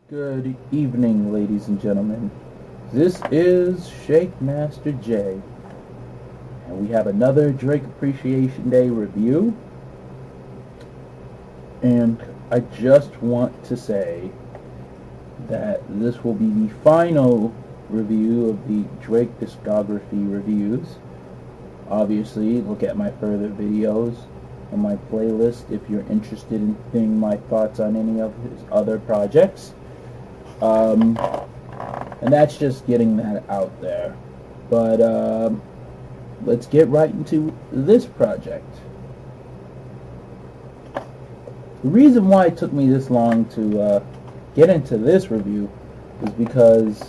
Good evening, ladies and gentlemen. This is Jhammaster J, and we have another Drake Appreciation Day review. And I just want to say that this will be the final review of the Drake discography reviews. Obviously, look at my further videos on my playlist if you're interested in seeing my thoughts on any of his other projects. And that's just getting that out there. But let's get right into this project. The reason why it took me this long to get into this review is because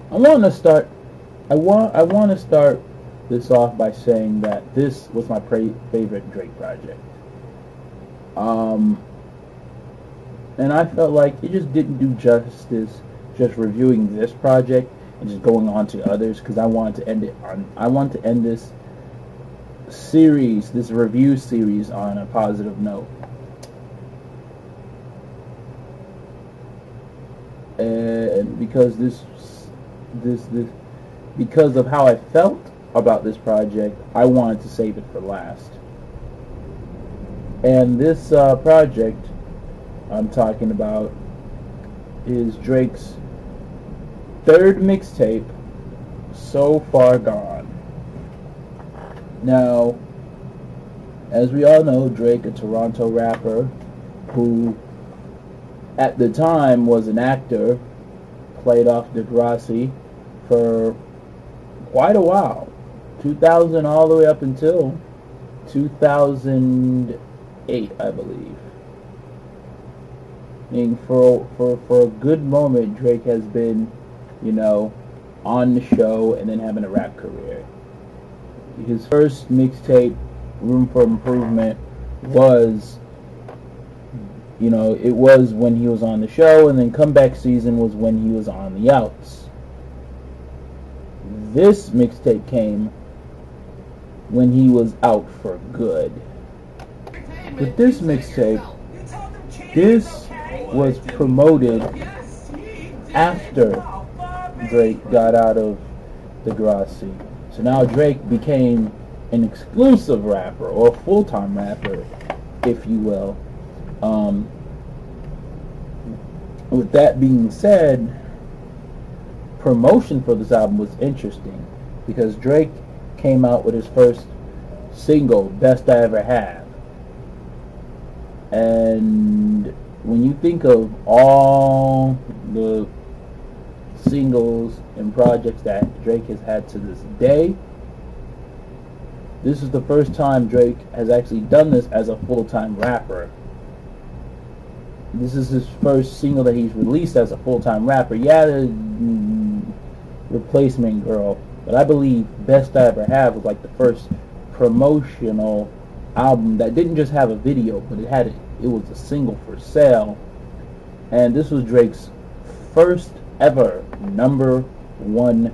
I want to start this off by saying that this was my favorite Drake project. And I felt like it just didn't do justice just reviewing this project and just going on to others, because I wanted to end this series, this review series, on a positive note. And because because of how I felt about this project, I wanted to save it for last. And this project I'm talking about is Drake's third mixtape, So Far Gone. Now, as we all know, Drake, a Toronto rapper who at the time was an actor, played off Degrassi for quite a while, 2000 all the way up until 2008, I believe. I mean, for a good moment, Drake has been, on the show and then having a rap career. His first mixtape, Room for Improvement, was, it was when he was on the show, and then Comeback Season was when he was on the outs. This mixtape came when he was out for good. With this mixtape, this was promoted after Drake got out of Degrassi. So now Drake became an exclusive rapper, or a full-time rapper, if you will. With that being said, promotion for this album was interesting because Drake came out with his first single, Best I Ever Have. And when you think of all the singles and projects that Drake has had to this day, this is the first time Drake has actually done this as a full-time rapper. This is his first single that he's released as a full-time rapper. Yeah, the Replacement Girl, but I believe Best I Ever Have was like the first promotional album that didn't just have a video, but it was a single for sale. And this was Drake's first ever number one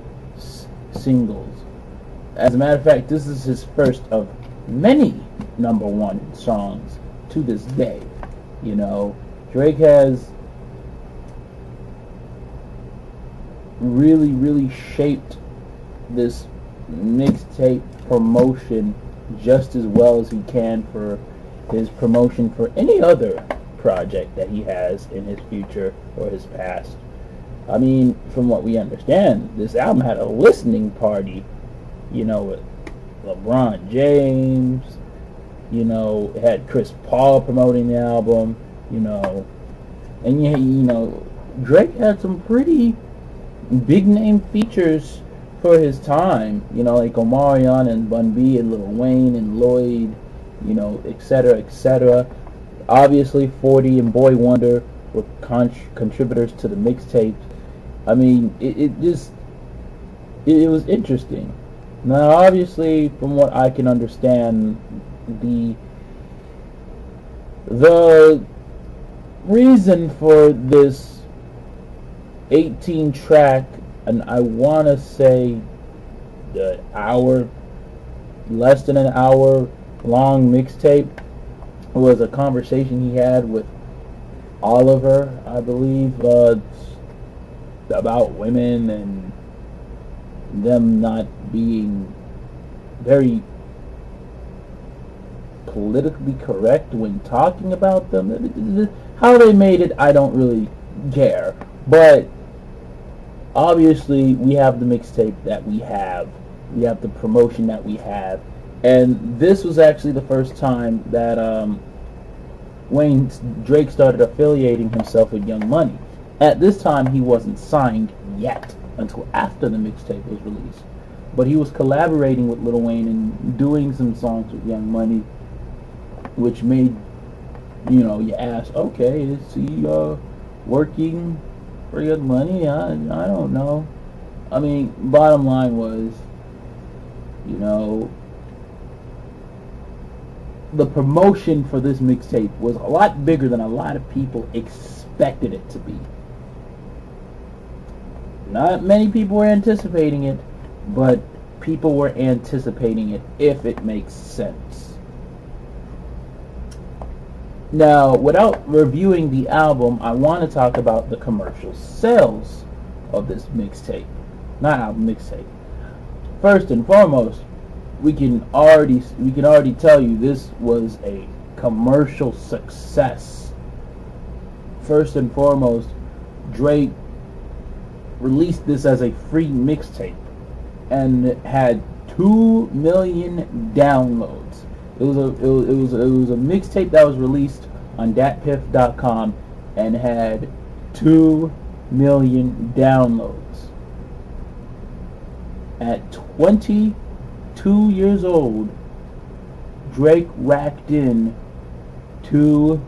singles. As a matter of fact, this is his first of many number one songs to this day. Drake has really shaped this mixtape promotion just as well as he can for his promotion for any other project that he has in his future or his past. I mean, from what we understand, this album had a listening party, with LeBron James, it had Chris Paul promoting the album, and Drake had some pretty big name features for his time, like Omarion and Bun B and Lil Wayne and Lloyd, etc., etc. Obviously, 40 and Boy Wonder were contributors to the mixtape. I mean, it was interesting. Now, obviously, from what I can understand, the reason for this 18 track, and I want to say the less than an hour long mixtape, was a conversation he had with Oliver, I believe. It's about women and them not being very politically correct when talking about them. How they made it, I don't really care. But obviously, we have the mixtape that we have. We have the promotion that we have. And this was actually the first time that Drake started affiliating himself with Young Money. At this time, he wasn't signed yet until after the mixtape was released. But he was collaborating with Lil Wayne and doing some songs with Young Money, which made, you ask, okay, is he working for Young Money? I don't know. I mean, bottom line was, the promotion for this mixtape was a lot bigger than a lot of people expected it to be. Not many people were anticipating it, but people were anticipating it, if it makes sense. Now, without reviewing the album, I want to talk about the commercial sales of this mixtape. Not album, mixtape. First and foremost, we can already tell you this was a commercial success. First and foremost, Drake released this as a free mixtape and it had 2 million downloads. It was a mixtape that was released on datpiff.com and had 2 million downloads. At 22 years old, Drake racked in 2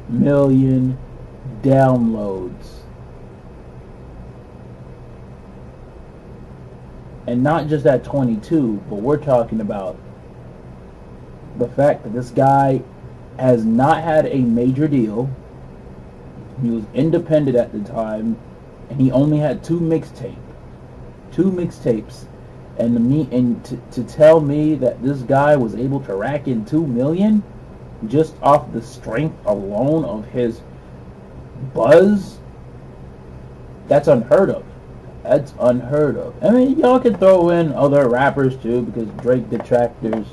million downloads. And not just at 22, but we're talking about the fact that this guy has not had a major deal. He was independent at the time, and he only had two mixtapes. And to tell me that this guy was able to rack in 2 million just off the strength alone of his buzz, that's unheard of. That's unheard of. I mean, y'all can throw in other rappers too, because Drake detractors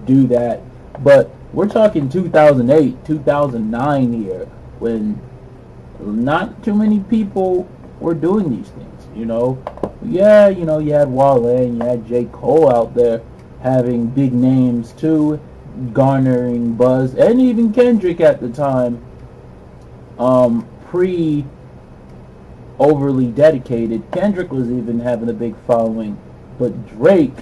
do that. But we're talking 2008, 2009 here, when not too many people were doing these things, Yeah, you had Wale and you had J. Cole out there having big names too, garnering buzz, and even Kendrick at the time, overly dedicated. Kendrick was even having a big following, but Drake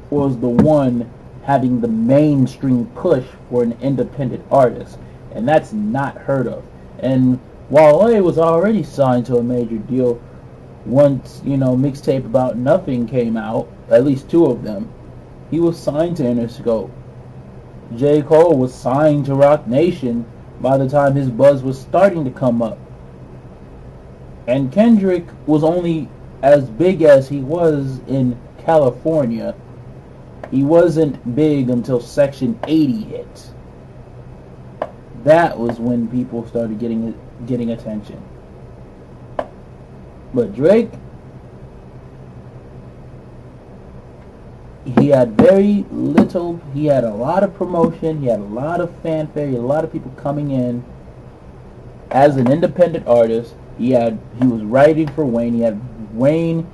was the one having the mainstream push for an independent artist, and that's not heard of. And Wale was already signed to a major deal once, Mixtape About Nothing came out, at least two of them. He was signed to Interscope. J. Cole was signed to Roc Nation by the time his buzz was starting to come up. And Kendrick was only as big as he was in California. He wasn't big until Section 80 hit. That was when people started getting attention. But Drake, he had very little. He had a lot of promotion. He had a lot of fanfare. He had a lot of people coming in. As an independent artist, he was writing for Wayne. He had Wayne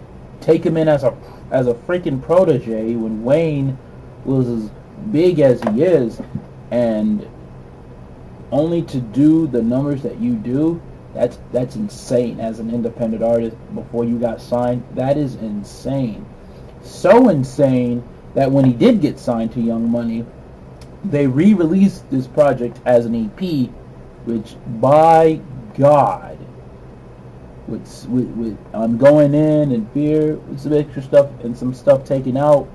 take him in as a freaking protege when Wayne was as big as he is, and only to do the numbers that you do, that's insane. As an independent artist before you got signed, that is insane. So insane that when he did get signed to Young Money, they re-released this project as an EP, which, by God, with I'm Going In and Fear, with some extra stuff and some stuff taken out,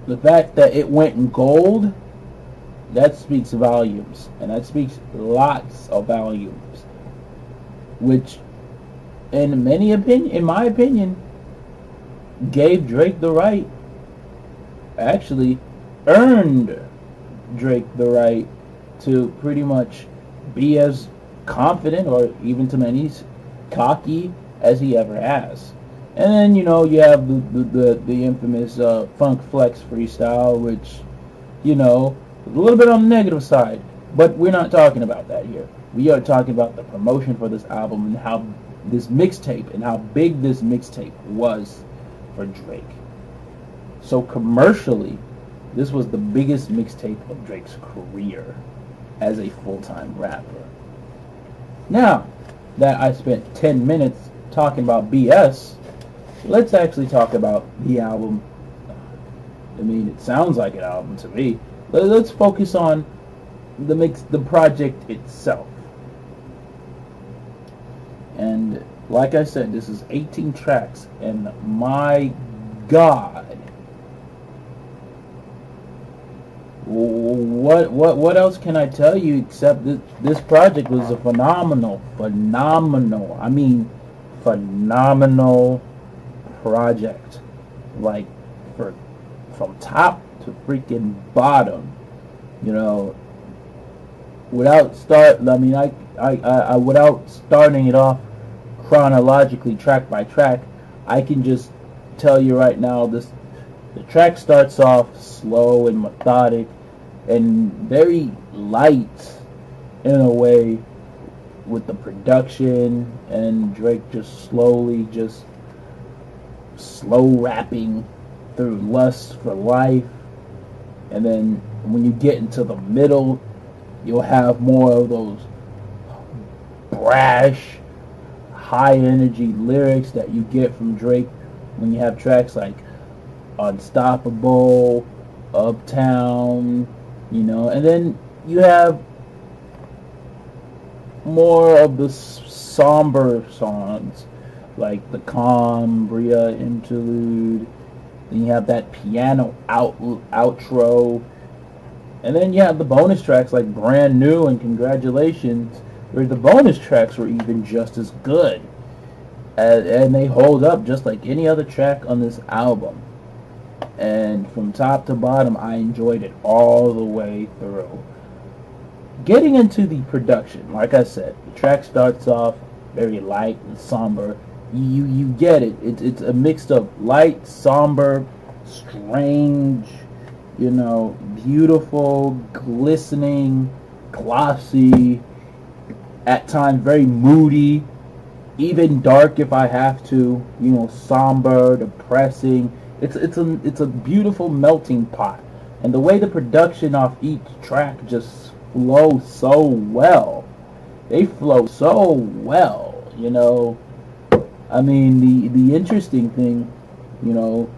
the fact that it went in gold, that speaks volumes, and that speaks lots of volumes, which, in my opinion, gave Drake the right, actually earned Drake the right to pretty much be as confident, or even to many cocky, as he ever has. And then you have the infamous Funk Flex freestyle, which is a little bit on the negative side. But we're not talking about that here. We are talking about the promotion for this album and how this mixtape and how big this mixtape was for Drake. So commercially, this was the biggest mixtape of Drake's career as a full-time rapper. Now that I spent 10 minutes talking about BS, let's actually talk about the album. I mean, it sounds like an album to me. Let's focus on the project itself. And like I said, this is 18 tracks, and my God, what else can I tell you except this project was a phenomenal project, like from top to freaking bottom, without starting it off chronologically, track by track. I can just tell you right now, the track starts off slow and methodic and very light in a way, with the production, and Drake just slow rapping through Lust for Life. And then when you get into the middle, you'll have more of those brash, high energy lyrics that you get from Drake when you have tracks like Unstoppable, Uptown, and then you have more of the somber songs like the Cambria interlude. Then you have that piano outro, and then you have the bonus tracks like Brand New and Congratulations, where the bonus tracks were even just as good, and they hold up just like any other track on this album. And from top to bottom, I enjoyed it all the way through. Getting into the production, like I said, the track starts off very light and somber. You get it. It's a mix of light, somber, strange, beautiful, glistening, glossy, at times very moody, even dark if I have to, somber, depressing. It's a beautiful melting pot, and the way the production off each track just flows so well. They flow so well, I mean, the interesting thing, you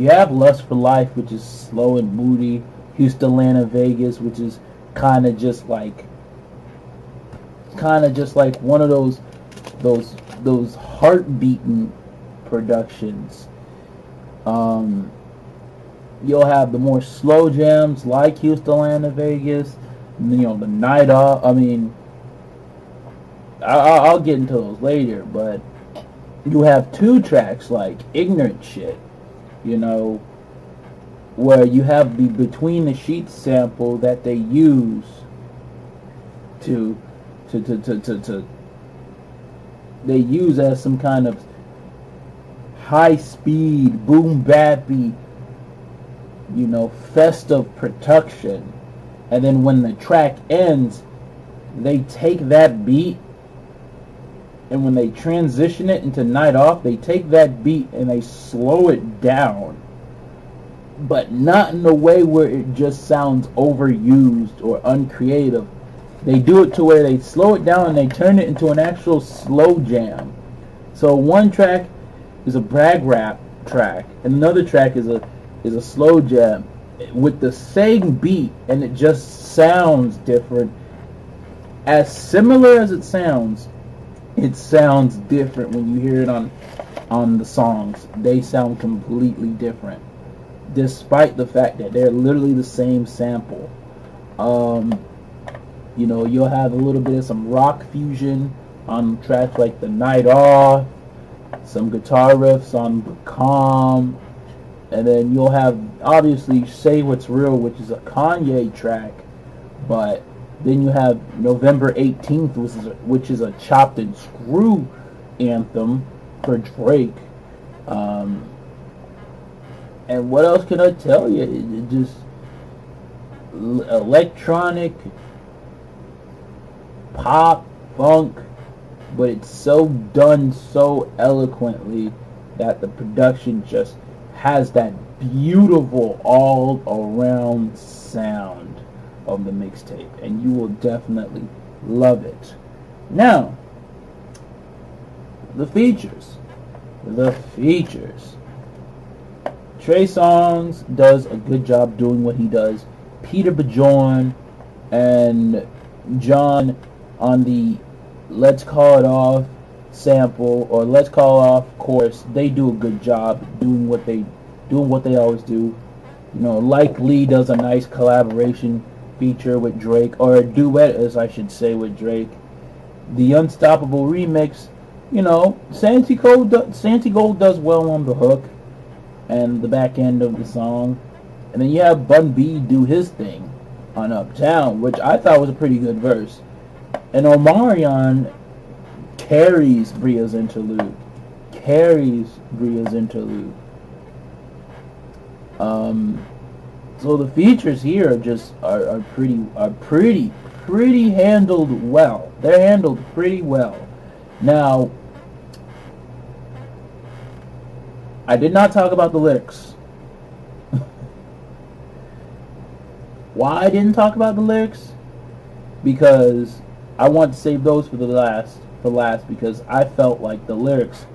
have Lust for Life, which is slow and moody. Houston, Atlanta, Vegas, which is kind of just like one of those heart-beating productions. You'll have the more slow jams like Houston, Atlanta, Vegas, and then, the Night Off. I mean, I'll get into those later, but you have two tracks like Ignorant Shit, where you have the Between the Sheets sample that they use they use as some kind of high speed, boom bappy, festive production. And then when the track ends, they take that beat, and when they transition it into Night Off, they take that beat and they slow it down, but not in a way where it just sounds overused or uncreative. They do it to where they slow it down and they turn it into an actual slow jam. So one track is a brag rap track, and another track is a slow jam with the same beat, and it just sounds different. As similar as it sounds different when you hear it on the songs. They sound completely different, despite the fact that they're literally the same sample. You'll have a little bit of some rock fusion on tracks like The Night Off, some guitar riffs on Calm, and then you'll have obviously Say What's Real, which is a Kanye track, But then you have November 18th, which is a chopped and screw anthem for Drake. And what else can I tell you? It just electronic, pop, funk, but it's so done so eloquently that the production just has that beautiful all around sound of the mixtape, and you will definitely love it. Now, the features. Trey Songz does a good job doing what he does. Peter Bjorn and John on the Let's Call It Off sample or Let's Call It Off chorus, they do a good job doing what they always do. You know, Like Lee does a nice collaboration feature with Drake, or a duet as I should say with Drake. The Unstoppable remix, you know, Santi Gold does well on the hook and the back end of the song. And then you have Bun B do his thing on Uptown, which I thought was a pretty good verse. And Omarion carries Bria's interlude. So the features here are pretty handled well. They're handled pretty well. Now, I did not talk about the lyrics. Why I didn't talk about the lyrics? Because I want to save those for last, because I felt like the lyrics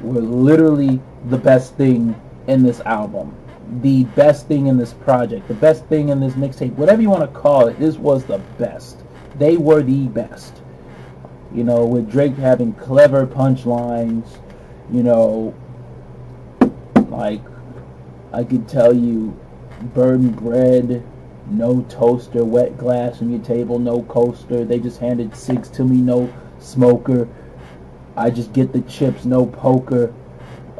were literally the best thing in this album. The best thing in this project. The best thing in this mixtape. Whatever you want to call it, this was the best. They were the best. You know, with Drake having clever punchlines, you know, like, I could tell you, burned bread, no toaster, wet glass on your table, no coaster, they just handed cigs to me, no smoker, I just get the chips, no poker.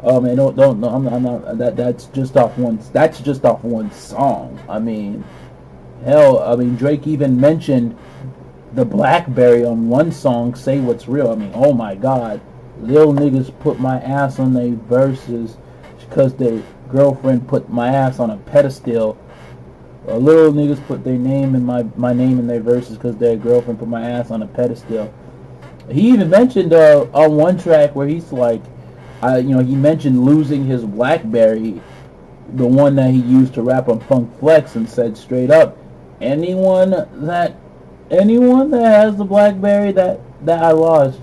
And don't I'm not that's just off one song. I mean, hell, Drake even mentioned the BlackBerry on one song, Say What's Real. I mean, oh my god, little niggas put my ass on their verses because their girlfriend put my ass on a pedestal. Little niggas put their name in my name in their verses because their girlfriend put my ass on a pedestal. He even mentioned on one track where he's like, he mentioned losing his BlackBerry, the one that he used to rap on Funk Flex, and said straight up, anyone that has the BlackBerry that I lost,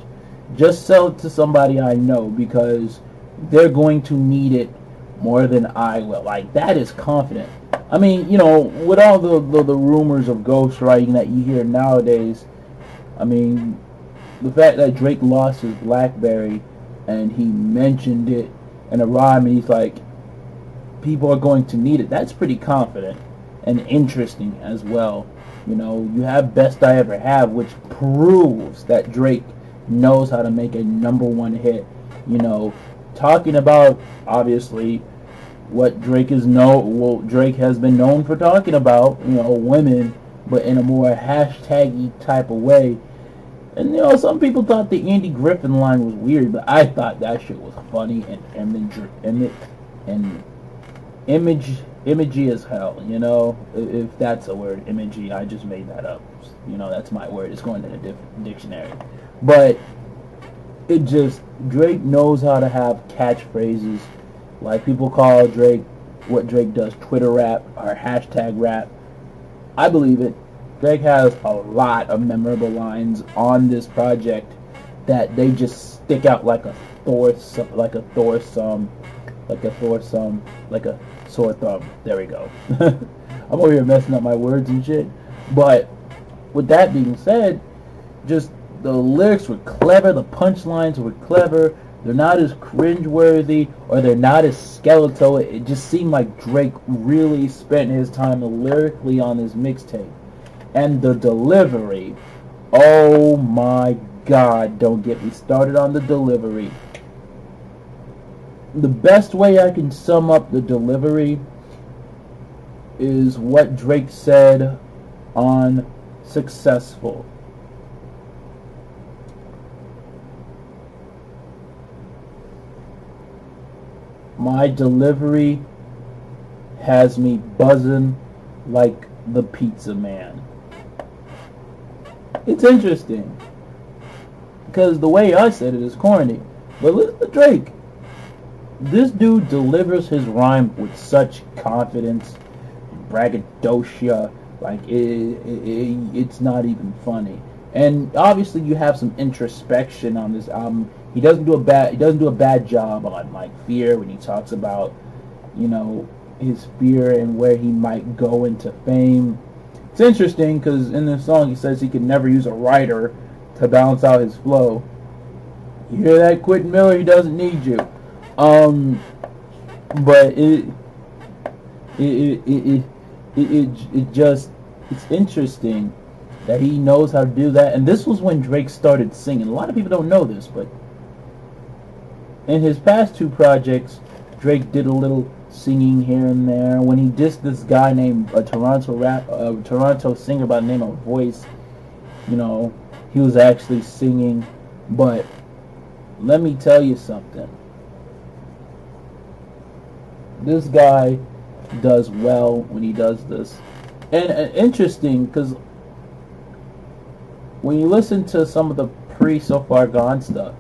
just sell it to somebody I know because they're going to need it more than I will. Like, that is confident. I mean, you know, with all the rumors of ghostwriting that you hear nowadays, I mean, the fact that Drake lost his BlackBerry and he mentioned it in a rhyme and he's like, people are going to need it, that's pretty confident and interesting as well. You know, you have Best I Ever Have, which proves that Drake knows how to make a #1 hit. You know, talking about, obviously, what Drake has been known for talking about, you know, women, but in a more hashtaggy type of way. And, you know, some people thought the Andy Griffin line was weird, but I thought that shit was funny and imagey as hell, you know, if that's a word, imagey. I just made that up. You know, that's my word. It's going in a different dictionary. But it just, Drake knows how to have catchphrases. Like, people call Drake, what Drake does, Twitter rap or hashtag rap. I believe it. Drake has a lot of memorable lines on this project that they just stick out like a sore thumb. There we go. I'm over here messing up my words and shit. But with that being said, just the lyrics were clever, the punchlines were clever. They're not as cringeworthy or they're not as skeletal. It just seemed like Drake really spent his time lyrically on this mixtape. And the delivery, oh my god, don't get me started on the delivery. The best way I can sum up the delivery is what Drake said on successful. My delivery has me buzzing like the pizza man. It's interesting because the way I said it is corny. But listen to Drake. This dude delivers his rhyme with such confidence, braggadocio. Like it's not even funny. And obviously, you have some introspection on this album. He doesn't do a bad job on like fear when he talks about, you know, his fear and where he might go into fame. It's interesting because in this song he says he could never use a writer to balance out his flow. You hear that, Quentin Miller? He doesn't need you. But it just, it's interesting that he knows how to do that. And this was when Drake started singing. A lot of people don't know this, but in his past two projects, Drake did a little singing here and there. When he dissed this guy named a Toronto singer by the name of Voice, you know, he was actually singing. But let me tell you something. This guy does well when he does this. And interesting, because when you listen to some of the So Far Gone stuff,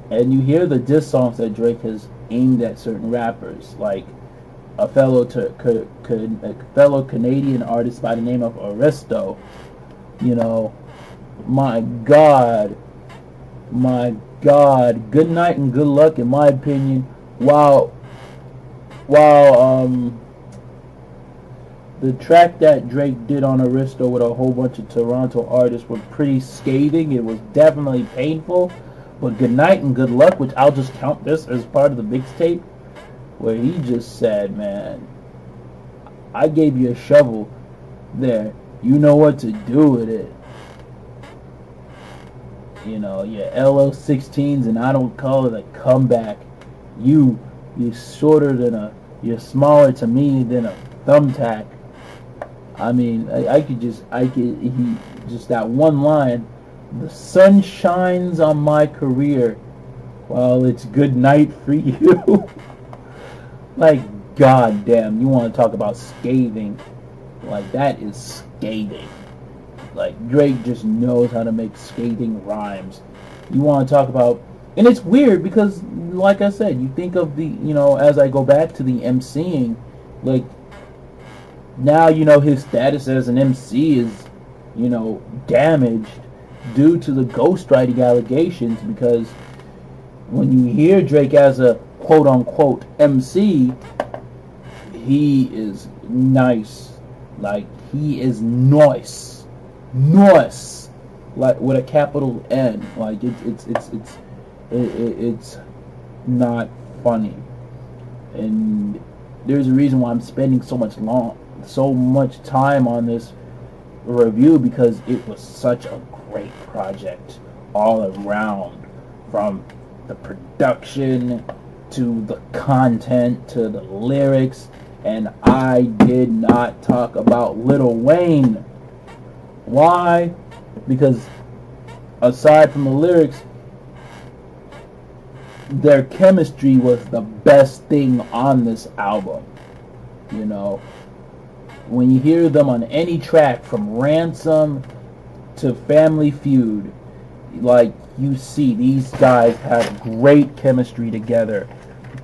and you hear the diss songs that Drake has aimed at certain rappers, like a fellow Canadian artist by the name of Aristo, you know, my God, good night and good luck, in my opinion. While the track that Drake did on Aristo with a whole bunch of Toronto artists were pretty scathing. It was definitely painful. But Good Night and Good Luck, which I'll just count this as part of the mixtape, where he just said, man, I gave you a shovel there. You know what to do with it. You know, your LO16s, and I don't call it a comeback. You're smaller to me than a thumbtack. I mean, he just that one line, the sun shines on my career while it's good night for you. Like, goddamn, you want to talk about scathing. Like, that is scathing. Like, Drake just knows how to make scathing rhymes. You want to talk about, and it's weird because, like I said, you think of the, you know, as I go back to the MCing, like, now, you know, his status as an MC is, you know, damaged due to the ghostwriting allegations, because when you hear Drake as a quote-unquote MC, he is nice. Like, he is nice, like with a capital N. Like, it's not funny, and there's a reason why I'm spending so much time on this review, because it was such a great project all around, from the production to the content to the lyrics. And I did not talk about Lil Wayne. Why? Because aside from the lyrics, their chemistry was the best thing on this album. You know, when you hear them on any track, from Ransom to Family Feud, like, you see these guys have great chemistry together.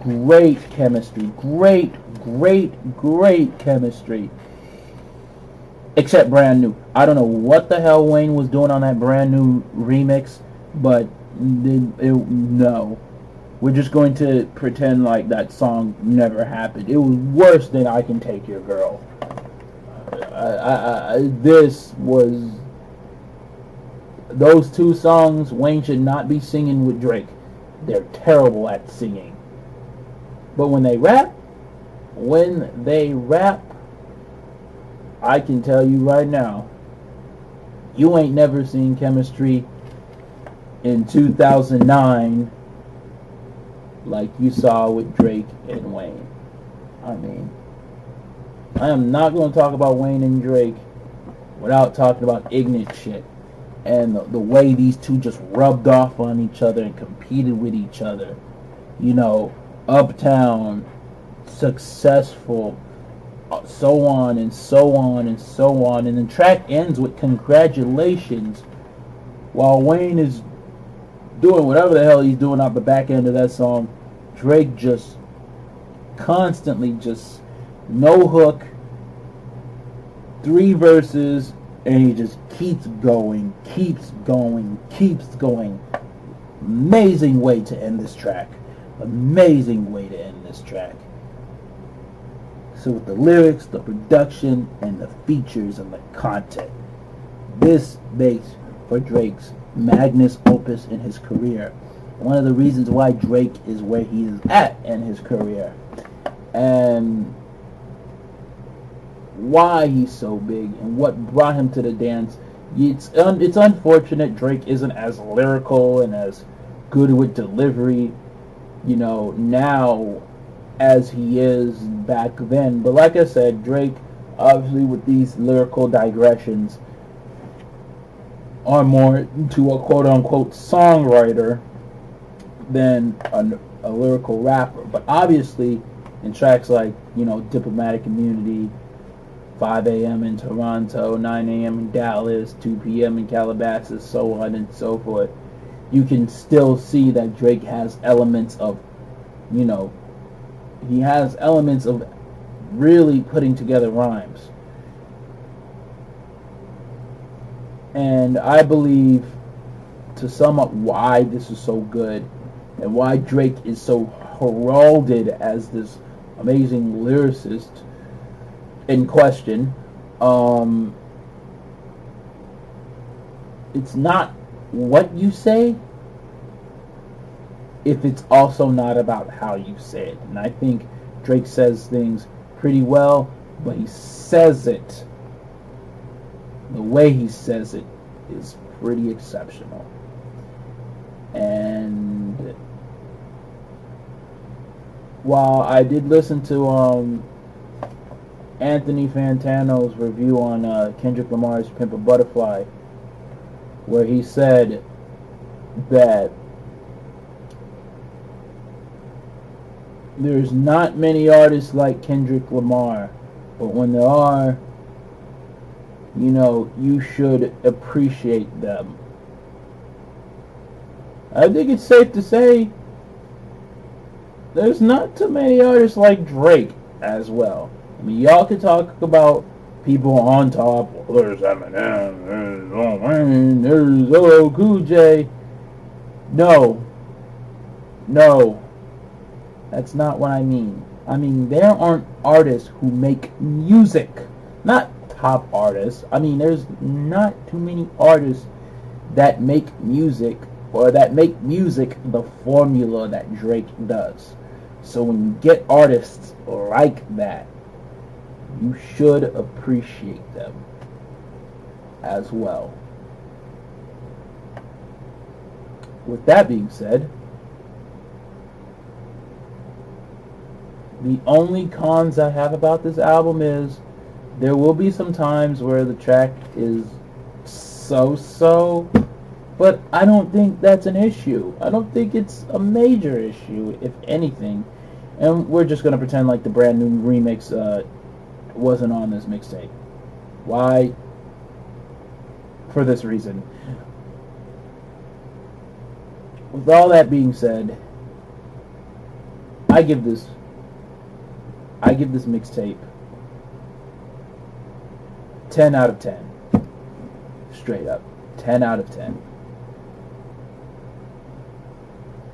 Great chemistry. Great chemistry. Except Brand New. I don't know what the hell Wayne was doing on that Brand New remix, but no. We're just going to pretend like that song never happened. It was worse than I Can Take Your Girl. Those two songs, Wayne should not be singing with Drake. They're terrible at singing. But when they rap, I can tell you right now, you ain't never seen chemistry in 2009 like you saw with Drake and Wayne. I mean, I am not going to talk about Wayne and Drake without talking about ignorant shit. And the way these two just rubbed off on each other and competed with each other. You know, uptown, successful, so on and so on and so on. And the track ends with congratulations while Wayne is doing whatever the hell he's doing out the back end of that song. Drake just constantly just no hook, 3 verses, and he just keeps going. Amazing way to end this track. So with the lyrics, the production, and the features and the content, this makes for Drake's magnus opus in his career. One of the reasons why Drake is where he is at in his career. And why he's so big and what brought him to the dance. It's unfortunate Drake isn't as lyrical and as good with delivery, you know, now as he is back then. But like I said, Drake, obviously with these lyrical digressions, are more to a quote-unquote songwriter than a lyrical rapper. But obviously, in tracks like, you know, Diplomatic Immunity, 5 a.m. in Toronto, 9 a.m. in Dallas, 2 p.m. in Calabasas, so on and so forth, you can still see that Drake has elements of, you know, he has elements of really putting together rhymes. And I believe, to sum up why this is so good and why Drake is so heralded as this amazing lyricist in question, it's not what you say if it's also not about how you say it. And I think Drake says things pretty well, but he says it, the way he says it is pretty exceptional. And while I did listen to Anthony Fantano's review on Kendrick Lamar's Pimp a Butterfly, where he said that there's not many artists like Kendrick Lamar, but when there are, you know, you should appreciate them. I think it's safe to say there's not too many artists like Drake as well. I mean, y'all can talk about people on top. There's Eminem, there's Lil Wayne, there's LL Cool J. No, that's not what I mean. I mean, there aren't artists who make music, not top artists. I mean, there's not too many artists that make music, or that make music the formula that Drake does. So when you get artists like that, you should appreciate them as well. With that being said, the only cons I have about this album is there will be some times where the track is so-so, but I don't think that's an issue. I don't think it's a major issue, if anything. And we're just going to pretend like the brand new remix wasn't on this mixtape. Why? For this reason. With all that being said, I give this mixtape 10 out of 10. Straight up. 10 out of 10.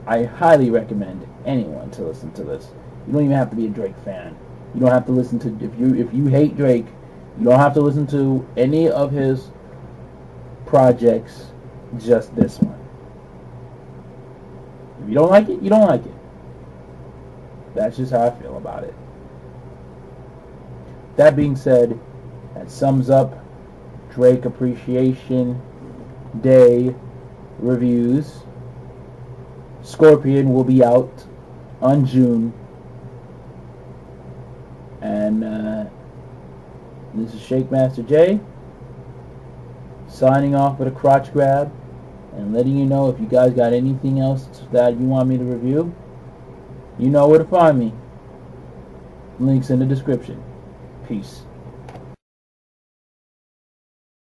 I highly recommend anyone to listen to this. You don't even have to be a Drake fan. You don't have to listen to, if you hate Drake, you don't have to listen to any of his projects, just this one. If you don't like it, you don't like it. That's just how I feel about it. That being said, that sums up Drake Appreciation Day reviews. Scorpion will be out on June. And this is Jhammaster J. signing off with a crotch grab and letting you know if you guys got anything else that you want me to review, you know where to find me. Links in the description. Peace.